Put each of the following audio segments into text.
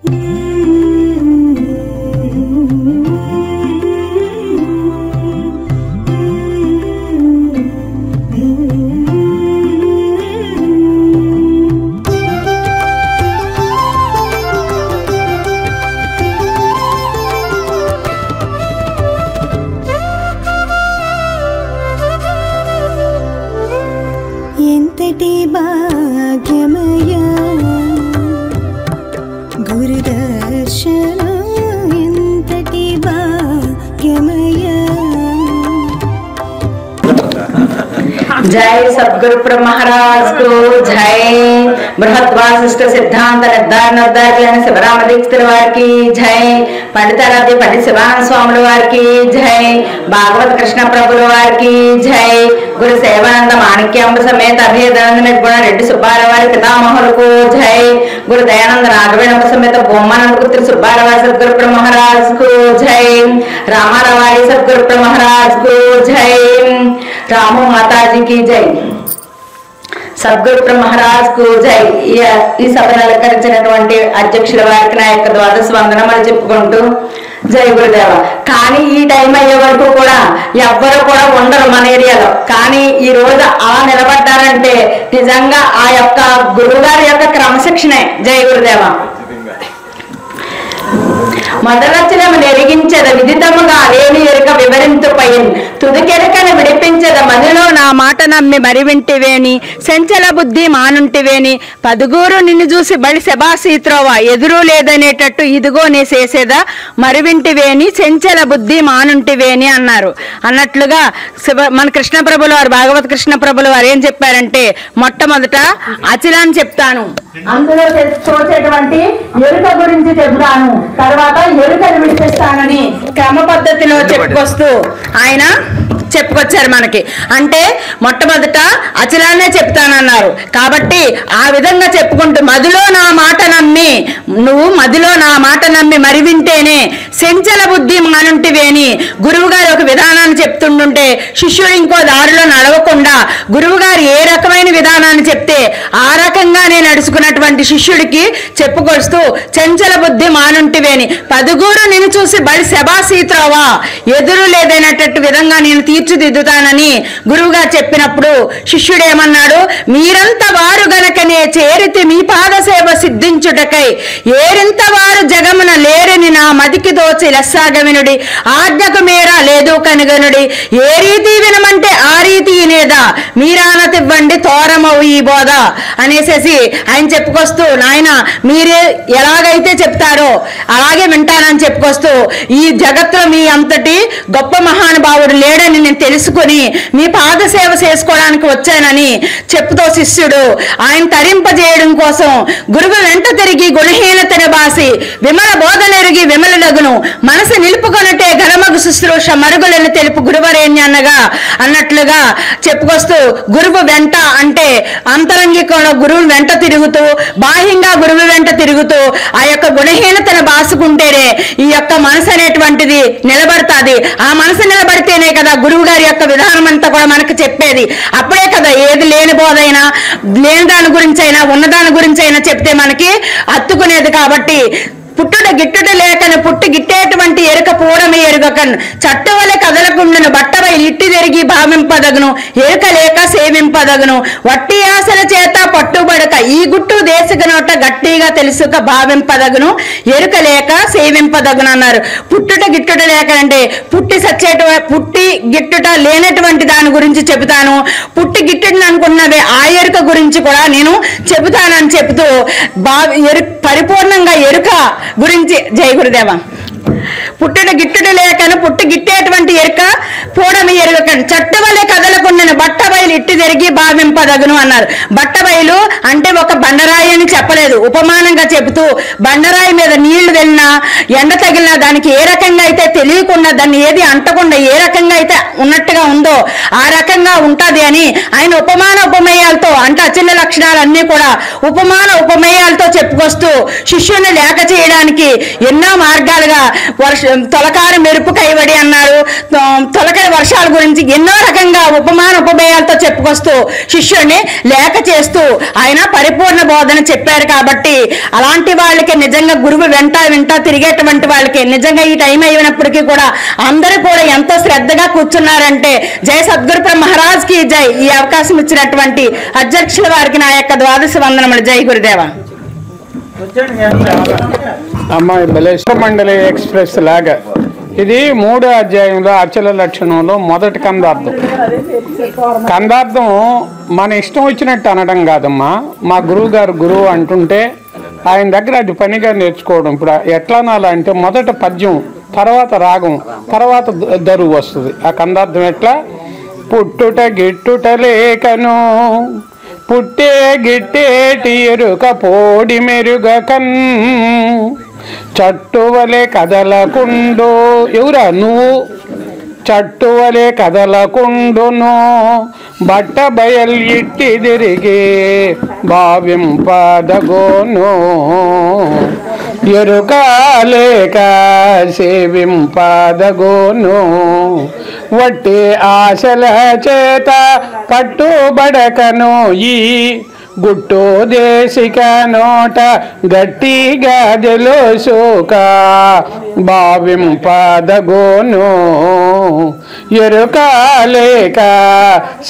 ఎంతటి భాగ్యమయా గురుదర్శనం ఎంతటి భాగ్యమయా. जय सद्गुरु ब्रह्म महाराज को जय. बृहत् वासिष्ठ सिद्धांत निर्धारण शिवराम दीक्षिతుల వారికి జై. పండితారాధ్య పండిత శివానంద స్వాముల వారికి జై. భాగవత కృష్ణ ప్రభుల వారికి జై. గురు సేవానంద మాణిక్యాంబ సమేత అభేదానంద నిర్గుణ రెడ్డి సుబ్బారావు వారి పితామహులకు జై. గురు దయానంద రాఘవేంద్ర సమేత బొమ్మానంద పుత్రి సుబ్బారావు వారి సద్గురు బ్రహ్మ महाराज को जय. रामाराव वारी सद्गुरु ब्रह्म महाराज को जय. रामो माता जी की जय. సద్గురు బ్రహ్మ మహారాజ్ కు జై. ఈ సభను అలంకరించినటువంటి అధ్యక్షుల వారికి నా యొక్క ద్వాదశ వందనములు చెప్పుకుంటూ జై గురుదేవ. కానీ ఈ టైం అయ్యే వరకు కూడా ఎవ్వరు కూడా ఉండరు మన ఏరియాలో. కానీ ఈ రోజు అలా నిలబడ్డారంటే నిజంగా ఆ యొక్క గురువు గారి యొక్క క్రమశిక్షణే. జై గురుదేవ. మొదలచ్చనము నెరిగించద విదితముగా లేని ఎరుక వివరింతు పైన్ తుదికెరకను విడిపించద మదిలో నా మాట నమ్మి మరి వింటివేని సెంచల బుద్ధి మానుంటివేని పదుగూరు నిన్ను చూసి బడి శబాసీత్రోవా ఎదురు లేదనేటట్టు ఇదిగో నీ చేసేదా మరి వింటివేని సెంచల బుద్ధి మానుంటివేని అన్నారు. అన్నట్లుగా మన కృష్ణ ప్రభులు వారు భాగవత కృష్ణ ప్రభులు వారు ఏం చెప్పారంటే మొట్టమొదట అచలాన్ని చెప్తాను, అందులో చూసేటువంటి ఎరుక గురించి చెప్తాను, తర్వాత ఎరుకను విడిపిస్తానని క్రమ పద్ధతిలో చెప్పుకొస్తూ ఆయన చెప్పుకొచ్చారు మనకి. అంటే మొట్టమొదట అచలాన్నే చెప్తానన్నారు కాబట్టి ఆ విధంగా చెప్పుకుంటూ మదిలో నా మాట నమ్మి నువ్వు మదిలో నా మాట నమ్మి మరి వింటేనే సెంచల బుద్ధి మానుంటివేని గురువు గారు ఒక విధానాన్ని చెప్తుంటుంటే శిష్యుడు ఇంకో దారిలో నడవకుండా గురువు గారు ఏ రకమైన విధానాన్ని చెప్తే ఆ రకంగానే నడుచుకున్నటువంటి శిష్యుడికి చెప్పుకొస్తూ చెంచల బుద్ధి మానుంటివేని పదుగూరు నిన్ను చూసి బడి శబాసీత్రోవా ఎదురు లేదనేటట్టు విధంగా నేను తీర్చిదిద్దుతానని గురువుగా చెప్పినప్పుడు శిష్యుడు ఏమన్నాడు, మీరంత వారు గనకనే చేరితి మీ పాద సేవ సిద్ధించుటకై ఏరింత వారు జగమున లేరని నా మదికి దోచి లెస్సాగవినుడి ఆజ్ఞకు మేరా లేదు కనుగనుడి ఏ రీతి వినమంటే ఆ రీతి వినేదా మీరానతివ్వండి తోరమవు ఈ బోధ అనేసేసి ఆయన చెప్పుకొస్తూ నాయన మీరే ఎలాగైతే చెప్తారో అలాగే వింటానని చెప్పుకొస్తూ ఈ జగత్తులో మీ అంతటి గొప్ప మహానుభావుడు లేడని నేను తెలుసుకుని మీ పాద సేవ చేసుకోవడానికి వచ్చానని చెప్పుతో శిష్యుడు ఆయన తరింపజేయడం కోసం గురువు వెంట తిరిగి గుణహీనతను బాసి విమల బోధనెరిగి విమలగును మనసు నిలుపుకొనటే ఘనమగు శుశ్రూష మరుగులను తెలుపు గురువరేణ్యన్నగా అన్నట్లుగా చెప్పుకొస్తూ గురువు వెంట అంటే అంతరంగికంలో గురువు వెంట తిరుగుతూ బాహ్యంగా గురువు వెంట తిరుగుతూ ఆ యొక్క గుణహీనతను బాసుకుంటేనే ఈ యొక్క మనసు అనేటువంటిది నిలబడుతుంది. ఆ మనసు నిలబడితేనే కదా గురువు గారి యొక్క విధానం అంతా కూడా మనకు చెప్పేది. అప్పుడే కదా ఏది లేని బోధైనా లేని దాని గురించి అయినా ఉన్నదాని గురించి అయినా చెప్తే మనకి అత్తుకునేది. కాబట్టి పుట్టుట గిట్టుట లేకను పుట్టి గిట్టేటువంటి ఎరుక పూడమి ఎరుగకను చట్టవలె కదలకుండను బట్టవై ఇట్టి తిరిగి భావింపదగును ఎరుక లేక సేవింపదగును వట్టి ఆశల చేత పట్టుబడక ఈ గుట్టు దేశక నోట గట్టిగా తెలుసుక భావింపదగును ఎరుక లేక సేవింపదగును అన్నారు. పుట్టుట గిట్టుట లేకనంటే పుట్టి గిట్టుట లేనటువంటి దాని గురించి చెబుతాను, పుట్టి గిట్టుటని అనుకున్నదే ఆ ఎరుక గురించి కూడా నేను చెబుతానని చెబుతూ పరిపూర్ణంగా ఎరుక గురించి జై గురుదేవ. పుట్టుట గిట్టుట లేకను పుట్టి గిట్టేటువంటి ఎరుక పూడమి ఎరుగకను చట్టవలే కదలకుండాను బట్టబయలు ఇట్టి జరిగి భావింపదగును అన్నారు. బట్టబయలు అంటే ఒక బండరాయి అని చెప్పలేదు, ఉపమానంగా చెబుతూ బండరాయి మీద నీళ్లు వెళ్ళినా ఎండ తగిలినా దానికి ఏ రకంగా అయితే తెలియకుండా దాన్ని ఏది అంటకుండా ఏ రకంగా అయితే ఉన్నట్టుగా ఉందో ఆ రకంగా ఉంటది అని ఆయన ఉపమాన ఉపమేయాలతో అంటే అచిన్న లక్షణాలన్నీ కూడా ఉపమాన ఉపమేయాలతో చెప్పుకొస్తూ శిష్యుని లేక చేయడానికి ఎన్నో మార్గాలుగా తొలకారు మెరుపు కైవడి అన్నారు. తొలకరి వర్షాల గురించి ఎన్నో రకంగా ఉపమాన ఉపమేయాలతో చెప్పుకొస్తూ శిష్యుడిని లేఖ చేస్తూ ఆయన పరిపూర్ణ బోధన చెప్పారు. కాబట్టి అలాంటి వాళ్ళకి నిజంగా గురువు వెంట తిరిగేటువంటి వాళ్ళకి నిజంగా ఈ టైం అయినప్పటికీ కూడా అందరూ కూడా ఎంతో శ్రద్ధగా కూర్చున్నారంటే జై సద్గురు మహారాజ్ కి జై. ఈ అవకాశం ఇచ్చినటువంటి అధ్యక్షుల వారికి నా యొక్క ద్వాదశ వందనములు. జై గురుదేవ. అమ్మాయి బలేశ్వర మండలి ఎక్స్ప్రెస్ లాగా ఇది 3వ అధ్యాయంలో అచల లక్షణంలో మొదటి కందార్థం. కందార్థం మన ఇష్టం వచ్చినట్టు అనడం కాదమ్మా. మా గురువు అంటుంటే ఆయన దగ్గర అది పనిగా నేర్చుకోవడం. ఇప్పుడు ఎట్లా అనాలంటే మొదట పద్యం, తర్వాత రాగం, తర్వాత దరువు వస్తుంది. ఆ కందార్థం ఎట్లా? పుట్టుట గిట్టుట లేకను పుట్టే గిట్టేటి ఎరుక పోడి మెరుగకన్ చట్టువలే కదలకుండు. ఎవరా నువ్వు? చట్టువలే కదలకుండును బట్ట బయల్ ఇట్టి తిరిగి భావింపదగోను ఎరుకాలేక సేవింపదగోను వట్టి ఆశల చేత పట్టుబడకను ఈ గుట్టు దేశిక నోట గట్టిగా తెలుసుక భావింపదగోను ఎరుకాలేక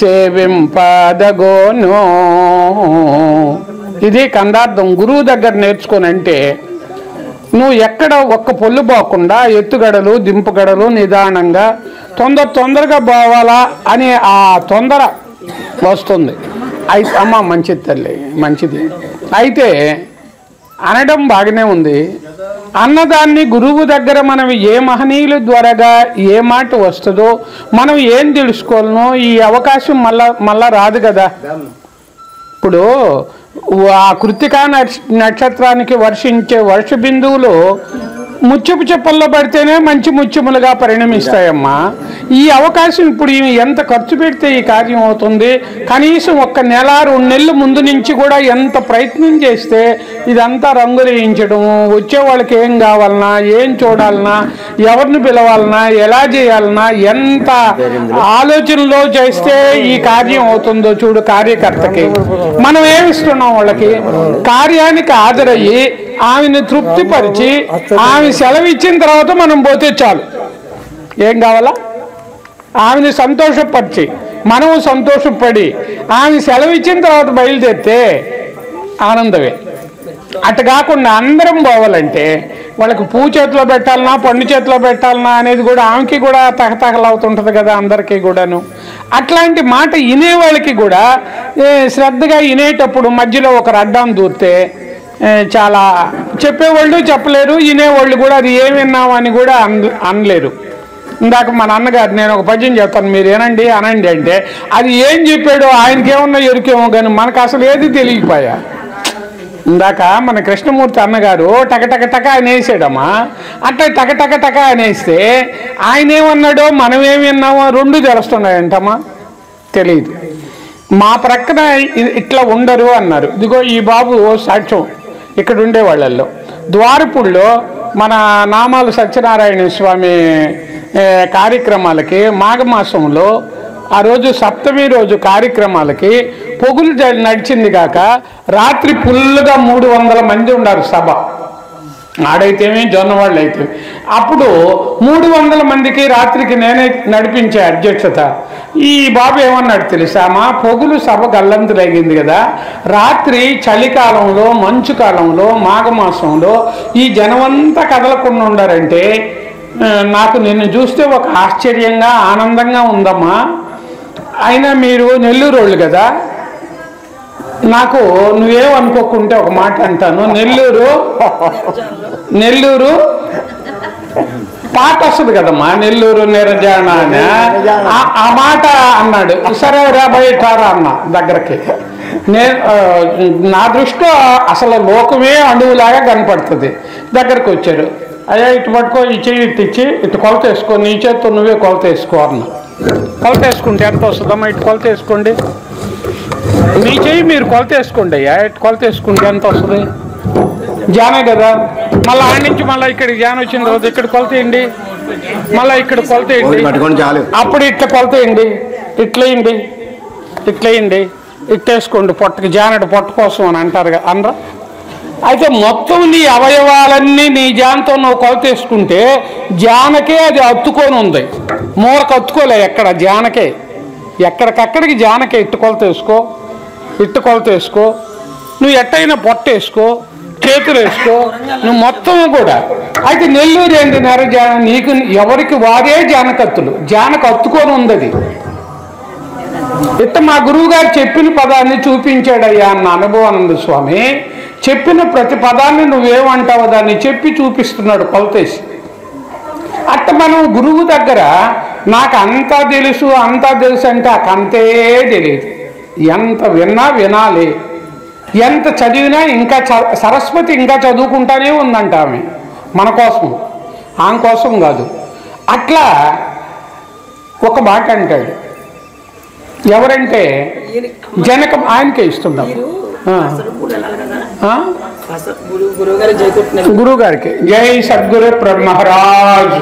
సేవింపదగోను. ఇది కందార్థం. గురువు దగ్గర నేర్చుకోనంటే నువ్వు ఎక్కడ ఒక్క పొల్లు పోకుండా ఎత్తుగడలు దింపుగడలు నిదానంగా తొందరగా పోవాలా అని ఆ తొందర వస్తుంది. అయితే అమ్మ మంచిది తల్లి, మంచిది. అయితే అనడం బాగానే ఉంది. అన్నదాన్ని గురువు దగ్గర మనం ఏ మహనీయుల ద్వారాగా ఏ మాట వస్తుందో మనం ఏం తెలుసుకోవాలనో ఈ అవకాశం మళ్ళా రాదు కదా. ఇప్పుడు ఆ కృత్తికా నక్షత్రానికి వర్షించే వర్ష బిందువులు ముత్యపు చెప్పల్లో పడితేనే మంచి ముత్యములుగా పరిణమిస్తాయమ్మా. ఈ అవకాశం ఇప్పుడు ఎంత ఖర్చు పెడితే ఈ కార్యం అవుతుంది. కనీసం 1 నెల 2 నెలల ముందు నుంచి కూడా ఎంత ప్రయత్నం చేస్తే ఇదంతా రంగులు వేయించడం, వచ్చే వాళ్ళకి ఏం కావాలన్నా, ఏం చూడాలన్నా, ఎవరిని పిలవాలన్నా, ఎలా చేయాలన్నా ఎంత ఆలోచనలో చేస్తే ఈ కార్యం అవుతుందో చూడు. కార్యకర్తకి మనం ఏమిస్తున్నాం? వాళ్ళకి కార్యానికి హాజరయ్యి ఆమెను తృప్తిపరిచి ఆమె సెలవు ఇచ్చిన తర్వాత మనం పోతే చాలు. ఏం కావాలా? ఆమెను సంతోషపరిచి మనము సంతోషపడి ఆమె సెలవు ఇచ్చిన తర్వాత బయలుదేరితే ఆనందమే. అటు కాకుండా అందరం పోవాలంటే వాళ్ళకి పువ్వు చేతిలో పెట్టాలన్నా పండు చేతిలో పెట్టాలన్నా అనేది కూడా ఆమెకి కూడా తహతహలవుతుంటుంది కదా అందరికీ కూడాను. అట్లాంటి మాట వినేవాళ్ళకి కూడా శ్రద్ధగా వినేటప్పుడు మధ్యలో ఒకరు అడ్డం దూరితే చాలా చెప్పేవాళ్ళు చెప్పలేరు, వినేవాళ్ళు కూడా అది ఏం విన్నామని కూడా అనలేరు. ఇందాక మా నాన్నగారు నేను ఒక పద్యం చెప్తాను మీరు ఏనండి అనండి అంటే అది ఏం చెప్పాడో ఆయనకేమన్నా ఎరుకేమో కానీ మనకు అసలు ఏది తెలియకపోయా. ఇందాక మన కృష్ణమూర్తి అన్నగారు టక అనేసాడమ్మా. అట్లా టక అనేస్తే ఆయన ఏమన్నాడో మనం ఏమి విన్నామో 2 తెలుస్తున్నాయంటమ్మా, తెలియదు. మా ప్రక్కన ఇట్లా ఉండరు అన్నారు. ఇదిగో ఈ బాబు సాక్ష్యం. ఇక్కడ ఉండే వాళ్ళల్లో ద్వారపుల్లో మన నామాలు సత్యనారాయణ స్వామి కార్యక్రమాలకి మాఘమాసంలో ఆ రోజు సప్తమి రోజు కార్యక్రమాలకి పొగులు నడిచింది కాక రాత్రి ఫుల్గా 300 మంది ఉన్నారు సభ. ఆడైతేమి జొన్నవాళ్ళు అయితే అప్పుడు 300 మందికి రాత్రికి నేనే నడిపించే అధ్యక్షత. ఈ బాబు ఏమన్నాడు తెలుసామా? పొగులు సభ గల్లంతులయ్యింది కదా, రాత్రి చలికాలంలో మంచు కాలంలో మాఘమాసంలో ఈ జనమంతా కదలకుండా ఉండారంటే నాకు నిన్ను చూస్తే ఒక ఆశ్చర్యంగా ఆనందంగా ఉందమ్మా. అయినా మీరు నెల్లూరు వాళ్ళు కదా, నాకు నువ్వేమనుకోకుంటే ఒక మాట అంటాను. నెల్లూరు పాట వస్తుంది కదమ్మా, నెల్లూరు నిరజాన అని ఆ మాట అన్నాడు. సరే బయటారా అన్న దగ్గరకి. నా దృష్టిలో అసలు లోకమే అణువులాగా కనపడుతుంది. దగ్గరకు వచ్చారు. అయ్యా ఇటు పట్టుకో, ఈ చెయ్యి ఇటు ఇచ్చి ఇటు కొలత వేసుకో, నీ చేత్తో నువ్వే కొలత వేసుకో అన్న. కొలత వేసుకుంటే ఎంత వస్తుందమ్మా? ఇటు కొలత వేసుకోండి, మీ చెయ్యి మీరు కొలత వేసుకోండి అయ్యా. ఇటు కొలత వేసుకుంటే ఎంత వస్తుంది? జానే కదా. మళ్ళీ ఆడి నుంచి మళ్ళీ ఇక్కడికి జాన వచ్చిన తర్వాత ఇక్కడ కొలతేయండి, మళ్ళీ ఇక్కడ కొలతేయండి, అప్పుడు ఇట్లా కొలతేయండి, ఇట్లేయండి, ఇట్లేయండి, ఇట్టేసుకోండి పొట్టకి, జానడు పొట్ట కోసం అని అంటారు అనరా. అయితే మొత్తం నీ అవయవాలన్నీ నీ జానతో నువ్వు కొలతేసుకుంటే జానకే అది అత్తుకొని ఉంది, మూరకు అత్తుకోలే ఎక్కడ, జానకే ఎక్కడికక్కడికి జానకే ఇట్టు కొలతేసుకో, ఇట్టు కొలతేసుకో, నువ్వు ఎట్టయినా పొట్ట వేసుకో, చేతులు వేసుకో, నువ్వు మొత్తం కూడా. అయితే నెల్లూరు ఏంటి జాన, నీకు ఎవరికి వారే జానకత్తులు, జానకు అత్తుకొని ఉంది అది. ఇట్ట మా గురువు గారు చెప్పిన పదాన్ని చూపించాడయ్యా అన్న అనుభవానంద స్వామి. చెప్పిన ప్రతి పదాన్ని నువ్వేమంటావో దాన్ని చెప్పి చూపిస్తున్నాడు కొలతేసి. అట్ట మనం గురువు దగ్గర నాకు అంతా తెలుసు అంతా తెలుసు అంటే అంతే తెలియదు. ఎంత విన్నా వినాలి, ఎంత చదివినా ఇంకా సరస్వతి ఇంకా చదువుకుంటానే ఉందంట ఆమె మన కోసం, ఆమె కోసం కాదు. అట్లా ఒక మాట అంటాడు, ఎవరంటే జనకం, ఆయనకే ఇస్తున్నాం గురువు గారికి. జై సద్గురు బ్రహ్మరాజ్.